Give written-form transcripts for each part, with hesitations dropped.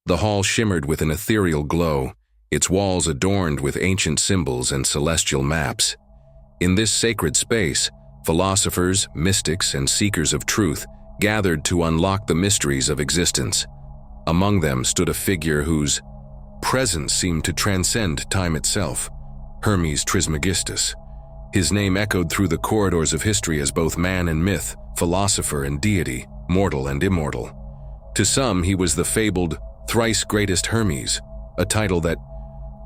The hall shimmered with an ethereal glow, its walls adorned with ancient symbols and celestial maps. In this sacred space, philosophers, mystics, and seekers of truth gathered to unlock the mysteries of existence. Among them stood a figure whose presence seemed to transcend time itself, Hermes Trismegistus. His name echoed through the corridors of history as both man and myth, philosopher and deity, mortal and immortal. To some, he was the fabled Thrice-Greatest Hermes, a title that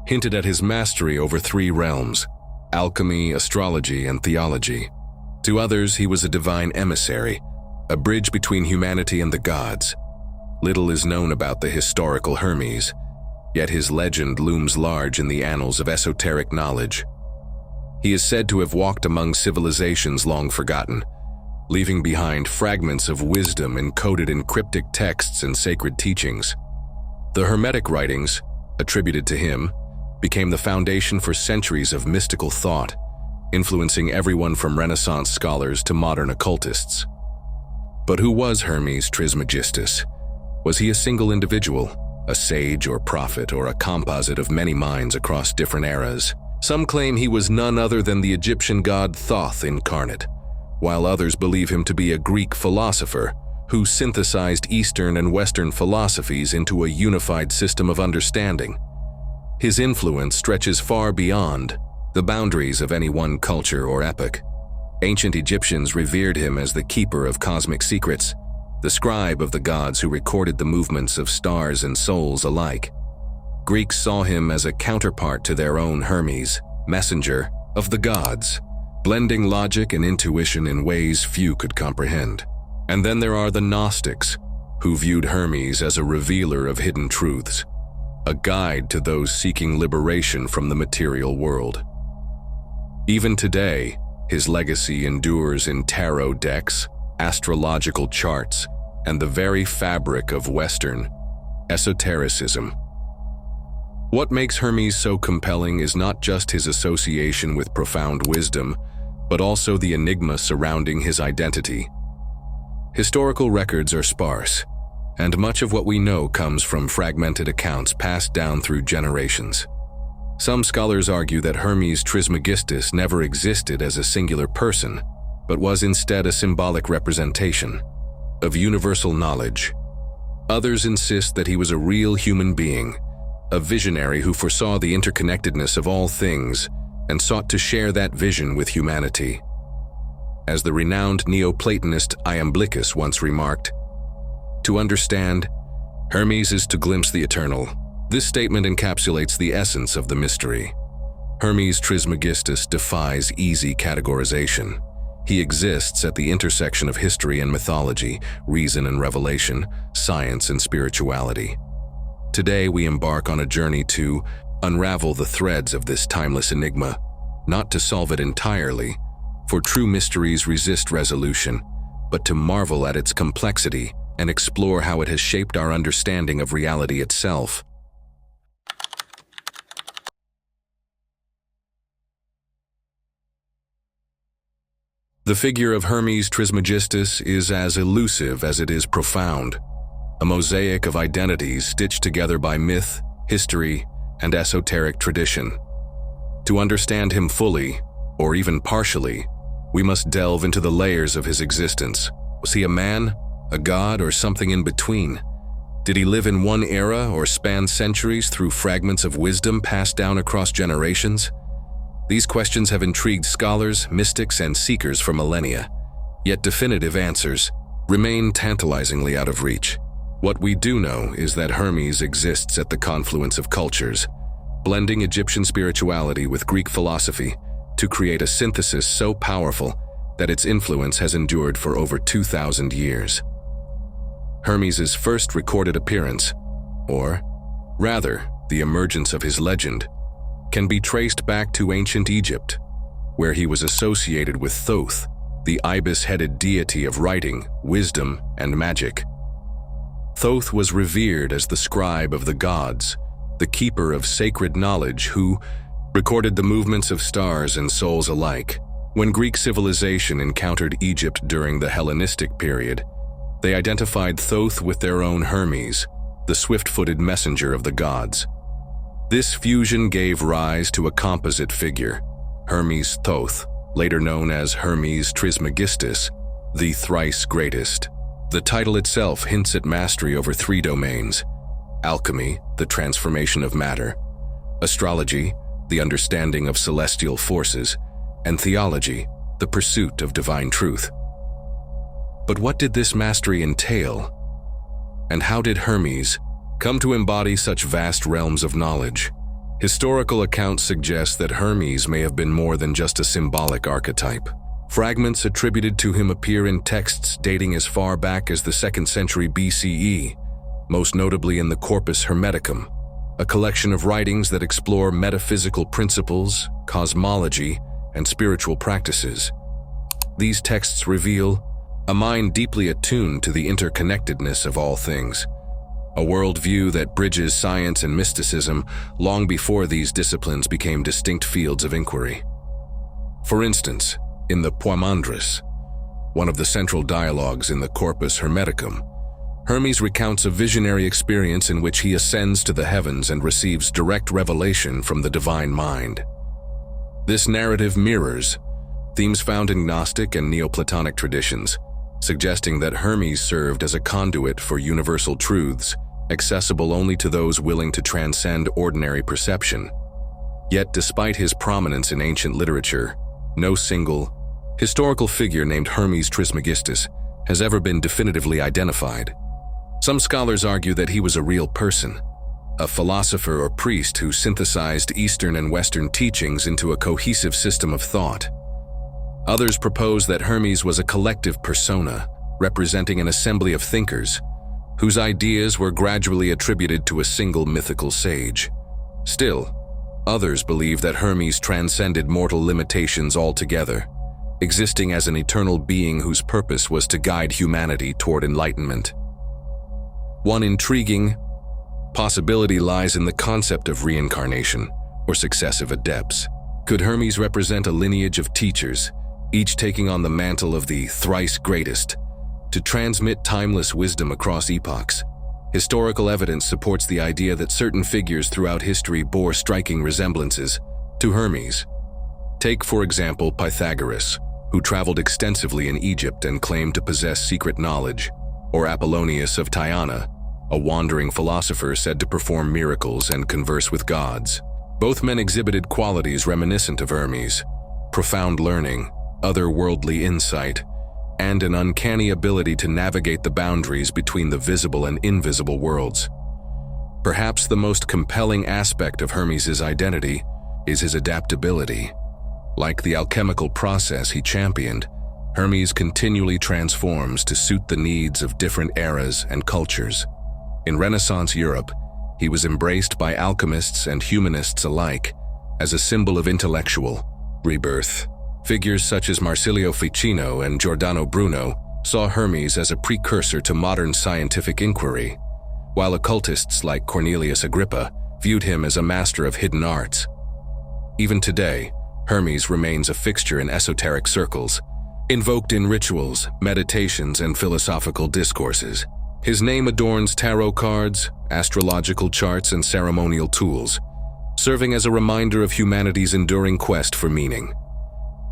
hinted at his mastery over 3 realms: alchemy, astrology, and theology. To others, he was a divine emissary, a bridge between humanity and the gods. Little is known about the historical Hermes, yet his legend looms large in the annals of esoteric knowledge. He is said to have walked among civilizations long forgotten, leaving behind fragments of wisdom encoded in cryptic texts and sacred teachings. The Hermetic writings, attributed to him, became the foundation for centuries of mystical thought, influencing everyone from Renaissance scholars to modern occultists. But who was Hermes Trismegistus? Was he a single individual, a sage or prophet, or a composite of many minds across different eras? Some claim he was none other than the Egyptian god Thoth incarnate, while others believe him to be a Greek philosopher who synthesized Eastern and Western philosophies into a unified system of understanding. His influence stretches far beyond the boundaries of any one culture or epoch. Ancient Egyptians revered him as the keeper of cosmic secrets, the scribe of the gods who recorded the movements of stars and souls alike. Greeks saw him as a counterpart to their own Hermes, messenger of the gods, blending logic and intuition in ways few could comprehend. And then there are the Gnostics, who viewed Hermes as a revealer of hidden truths, a guide to those seeking liberation from the material world. Even today, his legacy endures in tarot decks, astrological charts, and the very fabric of Western esotericism. What makes Hermes so compelling is not just his association with profound wisdom, but also the enigma surrounding his identity. Historical records are sparse, and much of what we know comes from fragmented accounts passed down through generations. Some scholars argue that Hermes Trismegistus never existed as a singular person, but was instead a symbolic representation of universal knowledge. Others insist that he was a real human being, a visionary who foresaw the interconnectedness of all things and sought to share that vision with humanity. As the renowned Neoplatonist Iamblichus once remarked, "To understand, Hermes is to glimpse the eternal." This statement encapsulates the essence of the mystery. Hermes Trismegistus defies easy categorization. He exists at the intersection of history and mythology, reason and revelation, science and spirituality. Today we embark on a journey to unravel the threads of this timeless enigma, not to solve it entirely, for true mysteries resist resolution, but to marvel at its complexity and explore how it has shaped our understanding of reality itself. The figure of Hermes Trismegistus is as elusive as it is profound, a mosaic of identities stitched together by myth, history, and esoteric tradition. To understand him fully, or even partially, we must delve into the layers of his existence. Was he a man, a god, or something in between? Did he live in one era or span centuries through fragments of wisdom passed down across generations? These questions have intrigued scholars, mystics, and seekers for millennia, yet definitive answers remain tantalizingly out of reach. What we do know is that Hermes exists at the confluence of cultures, blending Egyptian spirituality with Greek philosophy to create a synthesis so powerful that its influence has endured for over 2,000 years. Hermes' first recorded appearance, or rather, the emergence of his legend, can be traced back to ancient Egypt, where he was associated with Thoth, the ibis-headed deity of writing, wisdom, and magic. Thoth was revered as the scribe of the gods, the keeper of sacred knowledge who recorded the movements of stars and souls alike. When Greek civilization encountered Egypt during the Hellenistic period, they identified Thoth with their own Hermes, the swift-footed messenger of the gods. This fusion gave rise to a composite figure, Hermes Thoth, later known as Hermes Trismegistus, the Thrice-Greatest. The title itself hints at mastery over three domains: alchemy, the transformation of matter; astrology, the understanding of celestial forces; and theology, the pursuit of divine truth. But what did this mastery entail? And how did Hermes come to embody such vast realms of knowledge? Historical accounts suggest that Hermes may have been more than just a symbolic archetype. Fragments attributed to him appear in texts dating as far back as the 2nd century BCE, most notably in the Corpus Hermeticum, a collection of writings that explore metaphysical principles, cosmology, and spiritual practices. These texts reveal a mind deeply attuned to the interconnectedness of all things, a worldview that bridges science and mysticism long before these disciplines became distinct fields of inquiry. For instance, in the Poimandres, one of the central dialogues in the Corpus Hermeticum, Hermes recounts a visionary experience in which he ascends to the heavens and receives direct revelation from the divine mind. This narrative mirrors themes found in Gnostic and Neoplatonic traditions, suggesting that Hermes served as a conduit for universal truths, accessible only to those willing to transcend ordinary perception. Yet, despite his prominence in ancient literature, no single, historical figure named Hermes Trismegistus has ever been definitively identified. Some scholars argue that he was a real person, a philosopher or priest who synthesized Eastern and Western teachings into a cohesive system of thought. Others propose that Hermes was a collective persona, representing an assembly of thinkers, whose ideas were gradually attributed to a single mythical sage. Still, others believe that Hermes transcended mortal limitations altogether, existing as an eternal being whose purpose was to guide humanity toward enlightenment. One intriguing possibility lies in the concept of reincarnation, or successive adepts. Could Hermes represent a lineage of teachers, each taking on the mantle of the Thrice-Greatest, to transmit timeless wisdom across epochs? Historical evidence supports the idea that certain figures throughout history bore striking resemblances to Hermes. Take, for example, Pythagoras, who traveled extensively in Egypt and claimed to possess secret knowledge, or Apollonius of Tyana, a wandering philosopher said to perform miracles and converse with gods. Both men exhibited qualities reminiscent of Hermes: profound learning, otherworldly insight, and an uncanny ability to navigate the boundaries between the visible and invisible worlds. Perhaps the most compelling aspect of Hermes's identity is his adaptability. Like the alchemical process he championed, Hermes continually transforms to suit the needs of different eras and cultures. In Renaissance Europe, he was embraced by alchemists and humanists alike as a symbol of intellectual rebirth. Figures such as Marsilio Ficino and Giordano Bruno saw Hermes as a precursor to modern scientific inquiry, while occultists like Cornelius Agrippa viewed him as a master of hidden arts. Even today, Hermes remains a fixture in esoteric circles, invoked in rituals, meditations, and philosophical discourses. His name adorns tarot cards, astrological charts, and ceremonial tools, serving as a reminder of humanity's enduring quest for meaning.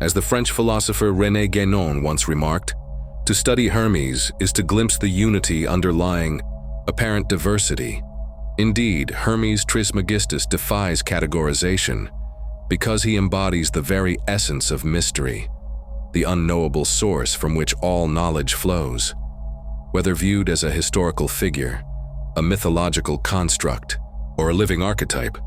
As the French philosopher René Guénon once remarked, to study Hermes is to glimpse the unity underlying apparent diversity. Indeed, Hermes Trismegistus defies categorization because he embodies the very essence of mystery, the unknowable source from which all knowledge flows. Whether viewed as a historical figure, a mythological construct, or a living archetype,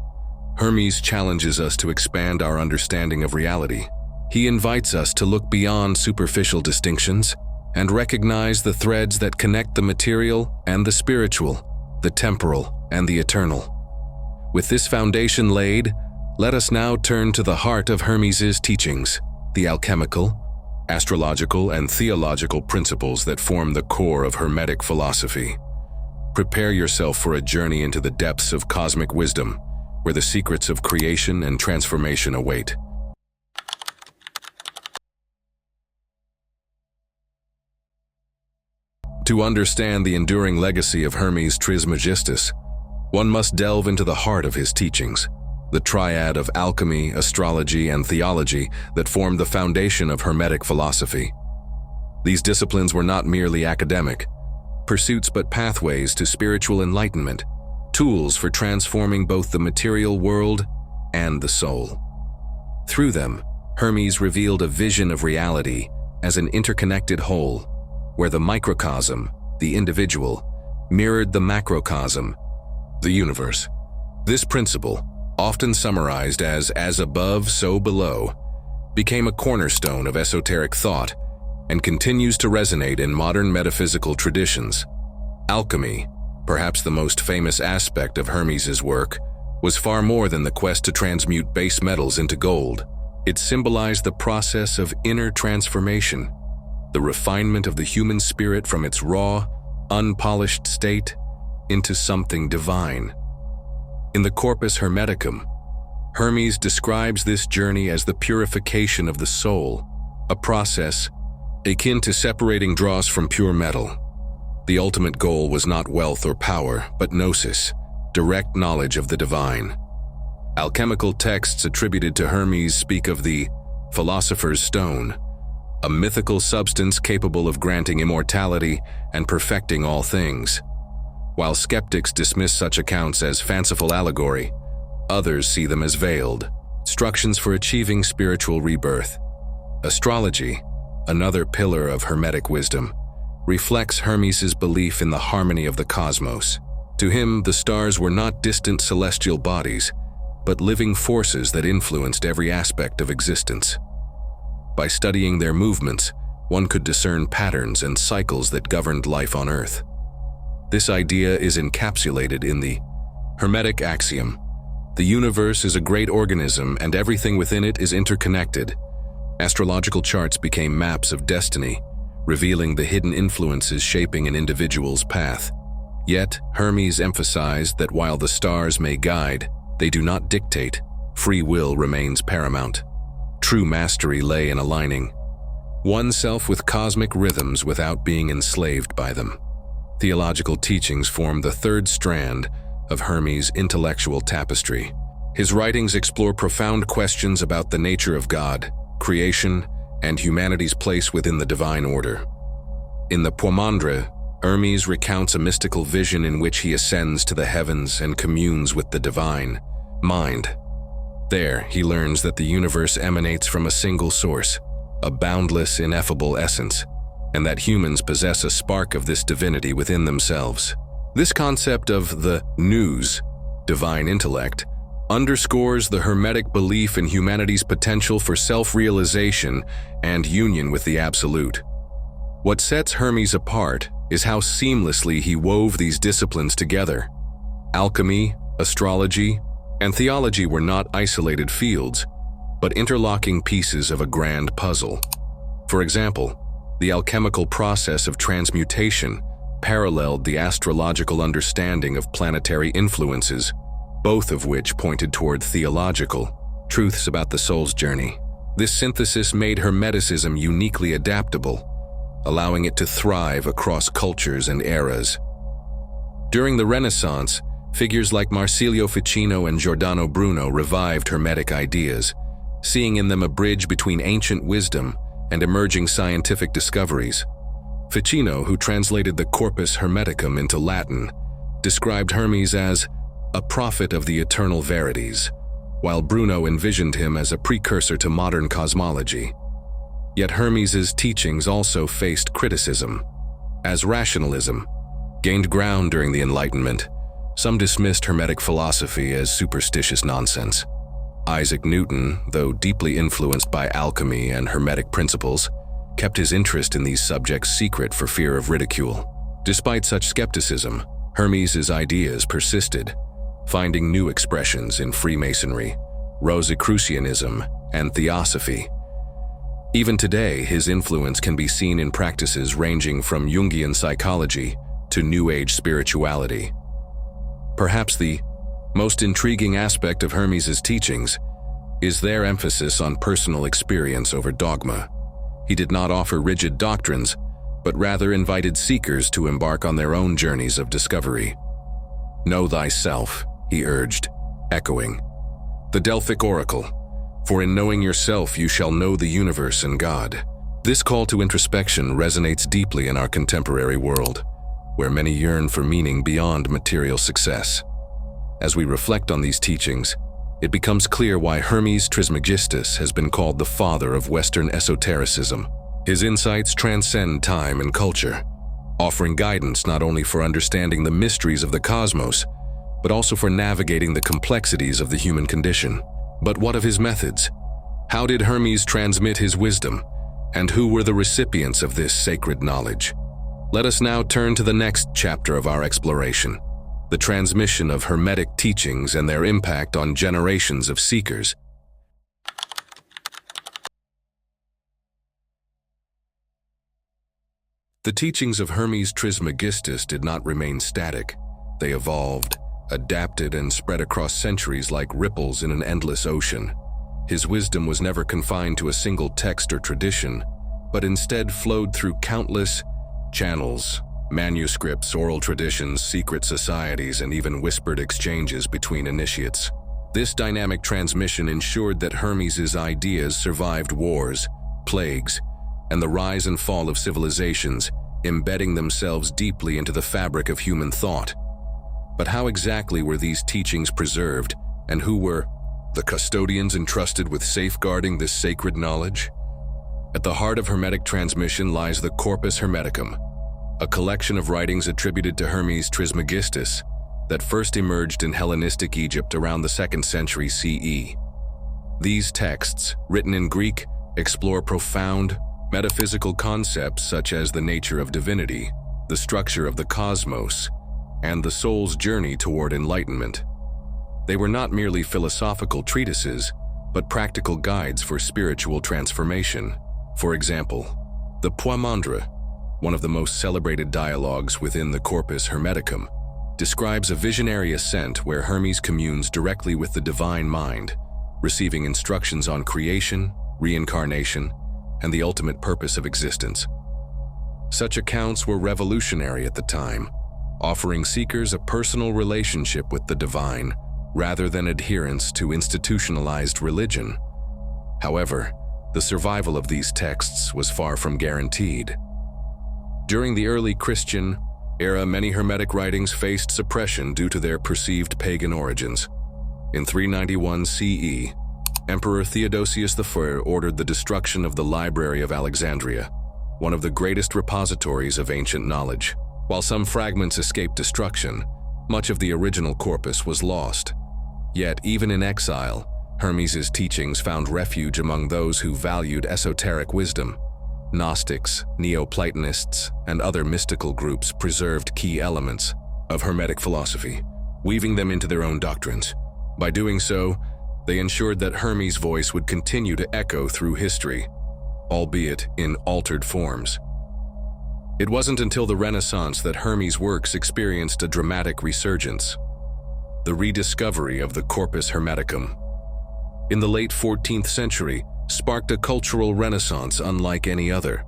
Hermes challenges us to expand our understanding of reality. He invites us to look beyond superficial distinctions and recognize the threads that connect the material and the spiritual, the temporal and the eternal. With this foundation laid, let us now turn to the heart of Hermes's teachings, the alchemical, astrological, and theological principles that form the core of Hermetic philosophy. Prepare yourself for a journey into the depths of cosmic wisdom, where the secrets of creation and transformation await. To understand the enduring legacy of Hermes Trismegistus, one must delve into the heart of his teachings, the triad of alchemy, astrology, and theology that formed the foundation of Hermetic philosophy. These disciplines were not merely academic pursuits but pathways to spiritual enlightenment, tools for transforming both the material world and the soul. Through them, Hermes revealed a vision of reality as an interconnected whole, where the microcosm, the individual, mirrored the macrocosm, the universe. This principle, often summarized as above, so below, became a cornerstone of esoteric thought and continues to resonate in modern metaphysical traditions. Alchemy, perhaps the most famous aspect of Hermes's work, was far more than the quest to transmute base metals into gold. It symbolized the process of inner transformation, the refinement of the human spirit from its raw, unpolished state into something divine. In the Corpus Hermeticum, Hermes describes this journey as the purification of the soul, a process akin to separating dross from pure metal. The ultimate goal was not wealth or power, but gnosis, direct knowledge of the divine. Alchemical texts attributed to Hermes speak of the philosopher's stone, a mythical substance capable of granting immortality and perfecting all things. While skeptics dismiss such accounts as fanciful allegory, others see them as veiled instructions for achieving spiritual rebirth. Astrology, another pillar of Hermetic wisdom, reflects Hermes's belief in the harmony of the cosmos. To him, the stars were not distant celestial bodies, but living forces that influenced every aspect of existence. By studying their movements, one could discern patterns and cycles that governed life on Earth. This idea is encapsulated in the Hermetic axiom: the universe is a great organism and everything within it is interconnected. Astrological charts became maps of destiny, revealing the hidden influences shaping an individual's path. Yet, Hermes emphasized that while the stars may guide, they do not dictate. Free will remains paramount. True mastery lay in aligning oneself with cosmic rhythms without being enslaved by them. Theological teachings form the third strand of Hermes' intellectual tapestry. His writings explore profound questions about the nature of God, creation, and humanity's place within the divine order. In the Poimandre, Hermes recounts a mystical vision in which he ascends to the heavens and communes with the divine mind. There, he learns that the universe emanates from a single source, a boundless, ineffable essence, and that humans possess a spark of this divinity within themselves. This concept of the nous, divine intellect, underscores the Hermetic belief in humanity's potential for self-realization and union with the Absolute. What sets Hermes apart is how seamlessly he wove these disciplines together. Alchemy, astrology, and theology were not isolated fields, but interlocking pieces of a grand puzzle. For example, the alchemical process of transmutation paralleled the astrological understanding of planetary influences, both of which pointed toward theological truths about the soul's journey. This synthesis made Hermeticism uniquely adaptable, allowing it to thrive across cultures and eras. During the Renaissance, figures like Marsilio Ficino and Giordano Bruno revived Hermetic ideas, seeing in them a bridge between ancient wisdom and emerging scientific discoveries. Ficino, who translated the Corpus Hermeticum into Latin, described Hermes as a prophet of the eternal verities, while Bruno envisioned him as a precursor to modern cosmology. Yet Hermes's teachings also faced criticism. As rationalism gained ground during the Enlightenment, some dismissed Hermetic philosophy as superstitious nonsense. Isaac Newton, though deeply influenced by alchemy and Hermetic principles, kept his interest in these subjects secret for fear of ridicule. Despite such skepticism, Hermes's ideas persisted, finding new expressions in Freemasonry, Rosicrucianism, and Theosophy. Even today, his influence can be seen in practices ranging from Jungian psychology to New Age spirituality. Perhaps the most intriguing aspect of Hermes's teachings is their emphasis on personal experience over dogma. He did not offer rigid doctrines, but rather invited seekers to embark on their own journeys of discovery. "Know thyself," he urged, echoing the Delphic oracle, "for in knowing yourself you shall know the universe and God." This call to introspection resonates deeply in our contemporary world, where many yearn for meaning beyond material success. As we reflect on these teachings, it becomes clear why Hermes Trismegistus has been called the father of Western esotericism. His insights transcend time and culture, offering guidance not only for understanding the mysteries of the cosmos, but also for navigating the complexities of the human condition. But what of his methods? How did Hermes transmit his wisdom? And who were the recipients of this sacred knowledge? Let us now turn to the next chapter of our exploration, the transmission of Hermetic teachings and their impact on generations of seekers. The teachings of Hermes Trismegistus did not remain static. They evolved, adapted, and spread across centuries like ripples in an endless ocean. His wisdom was never confined to a single text or tradition, but instead flowed through countless channels, manuscripts, oral traditions, secret societies, and even whispered exchanges between initiates. This dynamic transmission ensured that Hermes's ideas survived wars, plagues, and the rise and fall of civilizations, embedding themselves deeply into the fabric of human thought. But how exactly were these teachings preserved, and who were the custodians entrusted with safeguarding this sacred knowledge? At the heart of Hermetic transmission lies the Corpus Hermeticum, a collection of writings attributed to Hermes Trismegistus that first emerged in Hellenistic Egypt around the 2nd century CE. These texts, written in Greek, explore profound, metaphysical concepts such as the nature of divinity, the structure of the cosmos, and the soul's journey toward enlightenment. They were not merely philosophical treatises, but practical guides for spiritual transformation. For example, the Poimandre, one of the most celebrated dialogues within the Corpus Hermeticum, describes a visionary ascent where Hermes communes directly with the divine mind, receiving instructions on creation, reincarnation, and the ultimate purpose of existence. Such accounts were revolutionary at the time, offering seekers a personal relationship with the divine, rather than adherence to institutionalized religion. However, the survival of these texts was far from guaranteed. During the early Christian era, many Hermetic writings faced suppression due to their perceived pagan origins. In 391 CE, Emperor Theodosius I ordered the destruction of the Library of Alexandria, one of the greatest repositories of ancient knowledge. While some fragments escaped destruction, much of the original corpus was lost. Yet, even in exile, Hermes's teachings found refuge among those who valued esoteric wisdom. Gnostics, Neoplatonists, and other mystical groups preserved key elements of Hermetic philosophy, weaving them into their own doctrines. By doing so, they ensured that Hermes' voice would continue to echo through history, albeit in altered forms. It wasn't until the Renaissance that Hermes' works experienced a dramatic resurgence, the rediscovery of the Corpus Hermeticum. In the late 14th century, sparked a cultural renaissance unlike any other.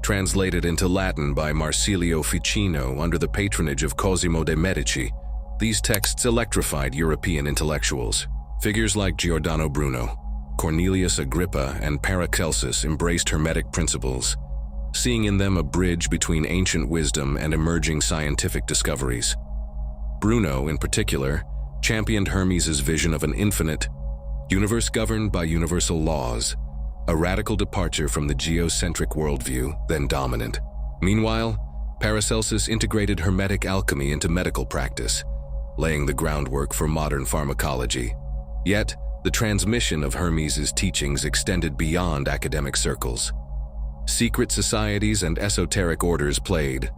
Translated into Latin by Marsilio Ficino under the patronage of Cosimo de' Medici, these texts electrified European intellectuals. Figures like Giordano Bruno, Cornelius Agrippa, and Paracelsus embraced Hermetic principles, seeing in them a bridge between ancient wisdom and emerging scientific discoveries. Bruno, in particular, championed Hermes's vision of an infinite universe governed by universal laws, a radical departure from the geocentric worldview then dominant. Meanwhile, Paracelsus integrated Hermetic alchemy into medical practice, laying the groundwork for modern pharmacology. Yet, the transmission of Hermes's teachings extended beyond academic circles. Secret societies and esoteric orders played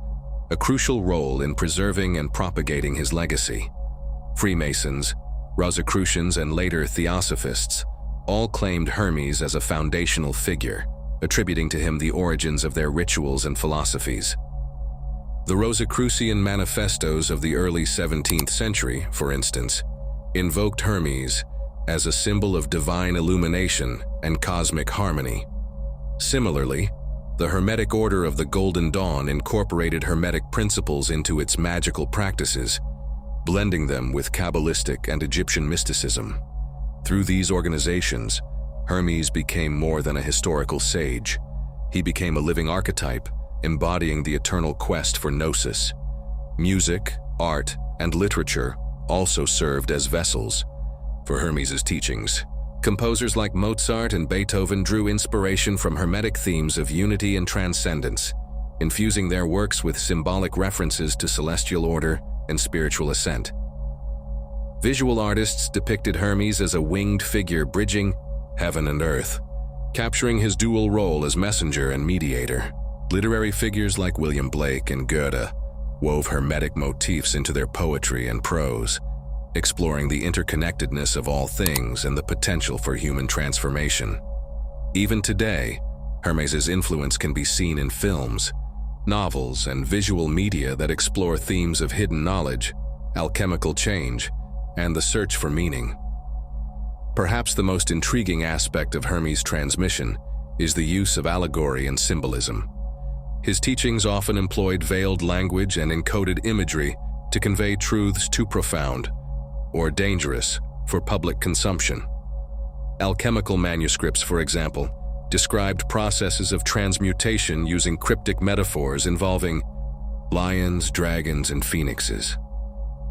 a crucial role in preserving and propagating his legacy. Freemasons, Rosicrucians, and later Theosophists all claimed Hermes as a foundational figure, attributing to him the origins of their rituals and philosophies. The Rosicrucian manifestos of the early 17th century, for instance, invoked Hermes as a symbol of divine illumination and cosmic harmony. Similarly, The Hermetic Order of the Golden Dawn incorporated Hermetic principles into its magical practices, blending them with Kabbalistic and Egyptian mysticism. Through these organizations, Hermes became more than a historical sage. He became a living archetype, embodying the eternal quest for gnosis. Music, art, and literature also served as vessels for Hermes's teachings. Composers like Mozart and Beethoven drew inspiration from Hermetic themes of unity and transcendence, infusing their works with symbolic references to celestial order and spiritual ascent. Visual artists depicted Hermes as a winged figure bridging heaven and earth, capturing his dual role as messenger and mediator. Literary figures like William Blake and Goethe wove Hermetic motifs into their poetry and prose, exploring the interconnectedness of all things and the potential for human transformation. Even today, Hermes's influence can be seen in films, novels, and visual media that explore themes of hidden knowledge, alchemical change, and the search for meaning. Perhaps the most intriguing aspect of Hermes' transmission is the use of allegory and symbolism. His teachings often employed veiled language and encoded imagery to convey truths too profound or dangerous for public consumption. Alchemical manuscripts, for example, described processes of transmutation using cryptic metaphors involving lions, dragons, and phoenixes.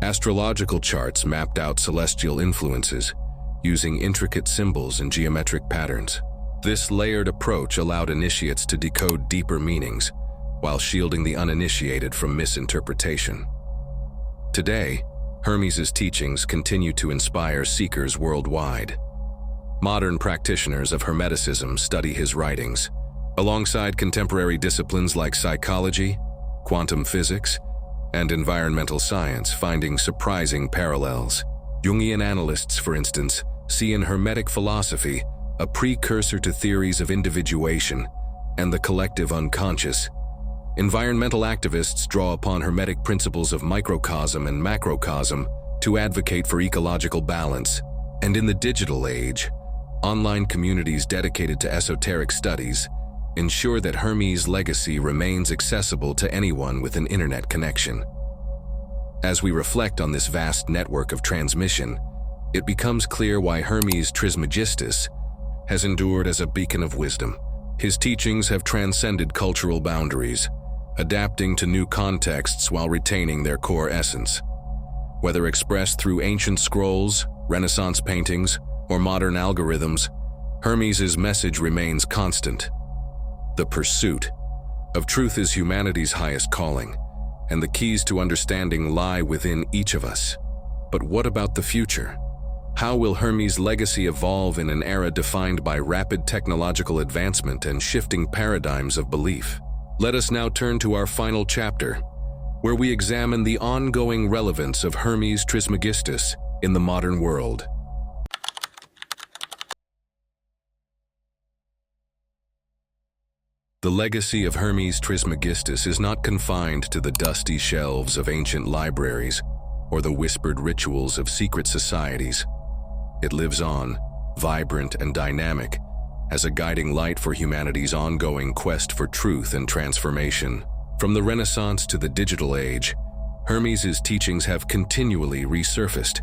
Astrological charts mapped out celestial influences using intricate symbols and geometric patterns. This layered approach allowed initiates to decode deeper meanings while shielding the uninitiated from misinterpretation. Today, Hermes's teachings continue to inspire seekers worldwide. Modern practitioners of Hermeticism study his writings, alongside contemporary disciplines like psychology, quantum physics, and environmental science, finding surprising parallels. Jungian analysts, for instance, see in Hermetic philosophy a precursor to theories of individuation and the collective unconscious. Environmental activists draw upon Hermetic principles of microcosm and macrocosm to advocate for ecological balance. And in the digital age, online communities dedicated to esoteric studies ensure that Hermes' legacy remains accessible to anyone with an internet connection. As we reflect on this vast network of transmission, it becomes clear why Hermes Trismegistus has endured as a beacon of wisdom. His teachings have transcended cultural boundaries, adapting to new contexts while retaining their core essence. Whether expressed through ancient scrolls, Renaissance paintings, or modern algorithms, Hermes's message remains constant. The pursuit of truth is humanity's highest calling, and the keys to understanding lie within each of us. But what about the future? How will Hermes' legacy evolve in an era defined by rapid technological advancement and shifting paradigms of belief? Let us now turn to our final chapter, where we examine the ongoing relevance of Hermes Trismegistus in the modern world. The legacy of Hermes Trismegistus is not confined to the dusty shelves of ancient libraries or the whispered rituals of secret societies. It lives on, vibrant and dynamic, as a guiding light for humanity's ongoing quest for truth and transformation. From the Renaissance to the digital age, Hermes's teachings have continually resurfaced,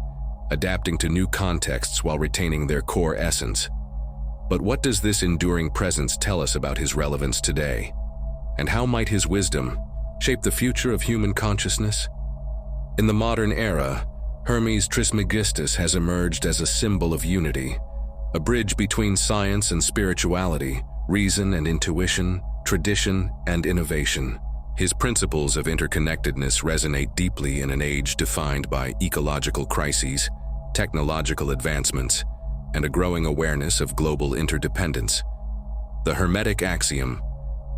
adapting to new contexts while retaining their core essence. But what does this enduring presence tell us about his relevance today? And how might his wisdom shape the future of human consciousness? In the modern era, Hermes Trismegistus has emerged as a symbol of unity, a bridge between science and spirituality, reason and intuition, tradition and innovation. His principles of interconnectedness resonate deeply in an age defined by ecological crises, technological advancements, and a growing awareness of global interdependence. The Hermetic axiom,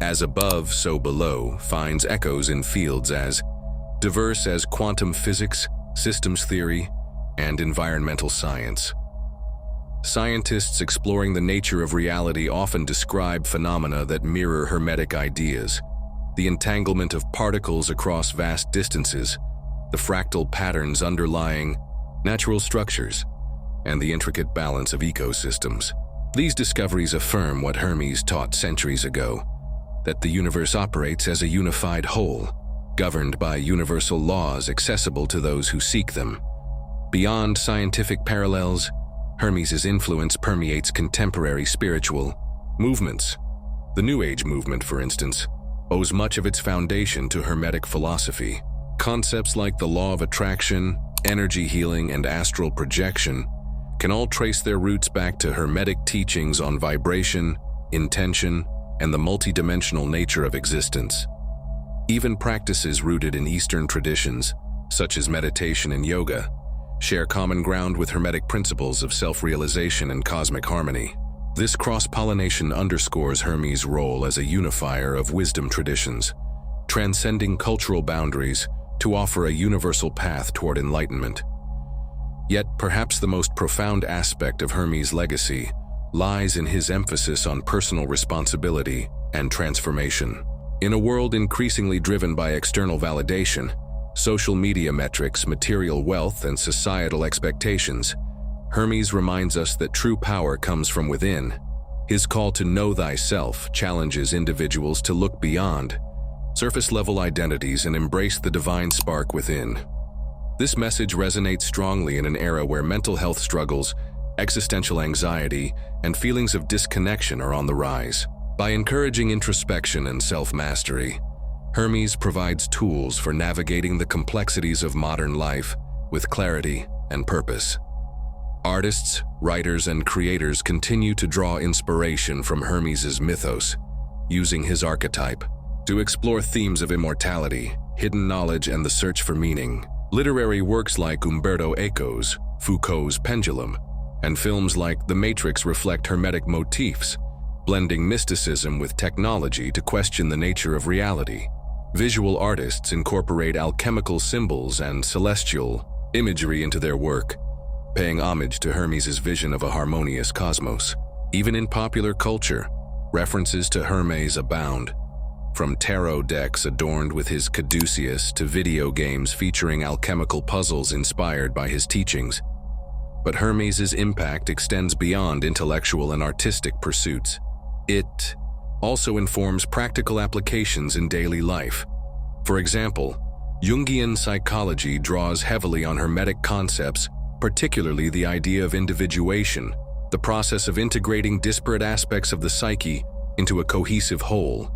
"as above, so below," finds echoes in fields as diverse as quantum physics, systems theory, and environmental science. Scientists exploring the nature of reality often describe phenomena that mirror Hermetic ideas: the entanglement of particles across vast distances, the fractal patterns underlying natural structures, and the intricate balance of ecosystems. These discoveries affirm what Hermes taught centuries ago: that the universe operates as a unified whole, governed by universal laws accessible to those who seek them. Beyond scientific parallels, Hermes's influence permeates contemporary spiritual movements. The New Age movement, for instance, owes much of its foundation to Hermetic philosophy. Concepts like the law of attraction, energy healing, and astral projection can all trace their roots back to Hermetic teachings on vibration, intention, and the multidimensional nature of existence. Even practices rooted in Eastern traditions, such as meditation and yoga, share common ground with Hermetic principles of self-realization and cosmic harmony. This cross-pollination underscores Hermes' role as a unifier of wisdom traditions, transcending cultural boundaries to offer a universal path toward enlightenment. Yet, perhaps the most profound aspect of Hermes' legacy lies in his emphasis on personal responsibility and transformation. In a world increasingly driven by external validation, social media metrics, material wealth, and societal expectations, Hermes reminds us that true power comes from within. His call to know thyself challenges individuals to look beyond surface-level identities and embrace the divine spark within. This message resonates strongly in an era where mental health struggles, existential anxiety, and feelings of disconnection are on the rise. By encouraging introspection and self-mastery, Hermes provides tools for navigating the complexities of modern life with clarity and purpose. Artists, writers, and creators continue to draw inspiration from Hermes's mythos, using his archetype to explore themes of immortality, hidden knowledge, and the search for meaning. Literary works like Umberto Eco's Foucault's Pendulum and films like The Matrix reflect Hermetic motifs, blending mysticism with technology to question the nature of reality. Visual artists incorporate alchemical symbols and celestial imagery into their work, paying homage to Hermes's vision of a harmonious cosmos. Even in popular culture, references to Hermes abound, from tarot decks adorned with his caduceus to video games featuring alchemical puzzles inspired by his teachings. But Hermes's impact extends beyond intellectual and artistic pursuits. It also informs practical applications in daily life. For example, Jungian psychology draws heavily on Hermetic concepts, particularly the idea of individuation, the process of integrating disparate aspects of the psyche into a cohesive whole.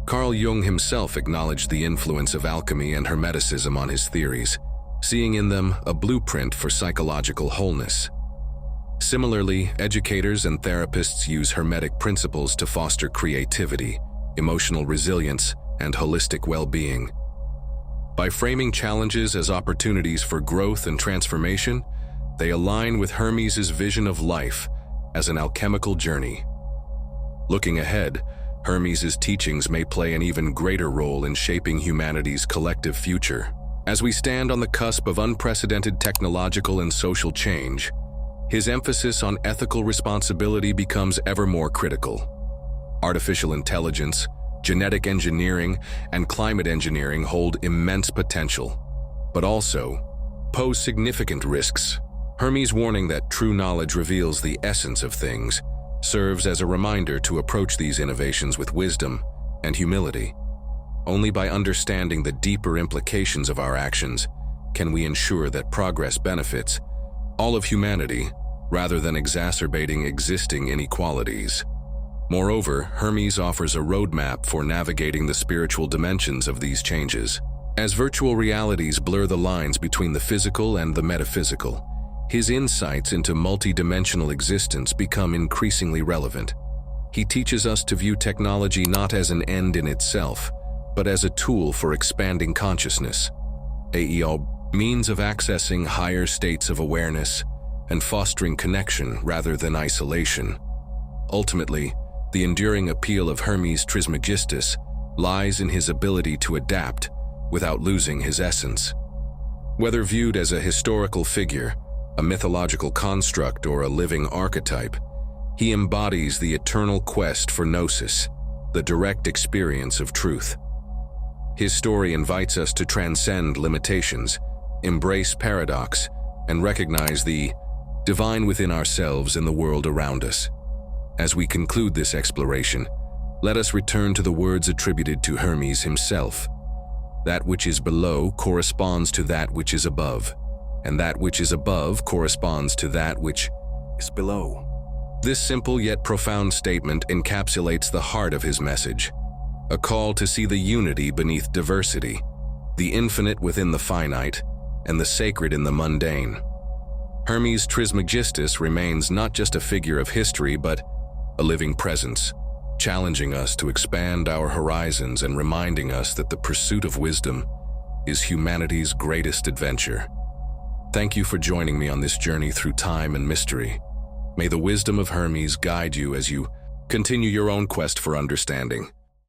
Carl Jung himself acknowledged the influence of alchemy and Hermeticism on his theories, seeing in them a blueprint for psychological wholeness. Similarly, educators and therapists use Hermetic principles to foster creativity, emotional resilience, and holistic well-being. By framing challenges as opportunities for growth and transformation, they align with Hermes's vision of life as an alchemical journey. Looking ahead, Hermes's teachings may play an even greater role in shaping humanity's collective future. As we stand on the cusp of unprecedented technological and social change, his emphasis on ethical responsibility becomes ever more critical. Artificial intelligence, genetic engineering, and climate engineering hold immense potential, but also pose significant risks. Hermes' warning that true knowledge reveals the essence of things serves as a reminder to approach these innovations with wisdom and humility. Only by understanding the deeper implications of our actions can we ensure that progress benefits all of humanity rather than exacerbating existing inequalities. Moreover, Hermes offers a roadmap for navigating the spiritual dimensions of these changes. As virtual realities blur the lines between the physical and the metaphysical, his insights into multidimensional existence become increasingly relevant. He teaches us to view technology not as an end in itself, but as a tool for expanding consciousness, a means of accessing higher states of awareness and fostering connection rather than isolation. Ultimately, the enduring appeal of Hermes Trismegistus lies in his ability to adapt without losing his essence. Whether viewed as a historical figure, a mythological construct, or a living archetype, he embodies the eternal quest for gnosis, the direct experience of truth. His story invites us to transcend limitations, embrace paradox, and recognize the divine within ourselves and the world around us. As we conclude this exploration, Let us return to the words attributed to Hermes himself. That which is below corresponds to that which is above, and that which is above corresponds to that which is below. This simple yet profound statement encapsulates the heart of his message, a call to see the unity beneath diversity, the infinite within the finite, and the sacred in the mundane. Hermes Trismegistus remains not just a figure of history but a living presence, challenging us to expand our horizons and reminding us that the pursuit of wisdom is humanity's greatest adventure. Thank you for joining me on this journey through time and mystery. May the wisdom of Hermes guide you as you continue your own quest for understanding.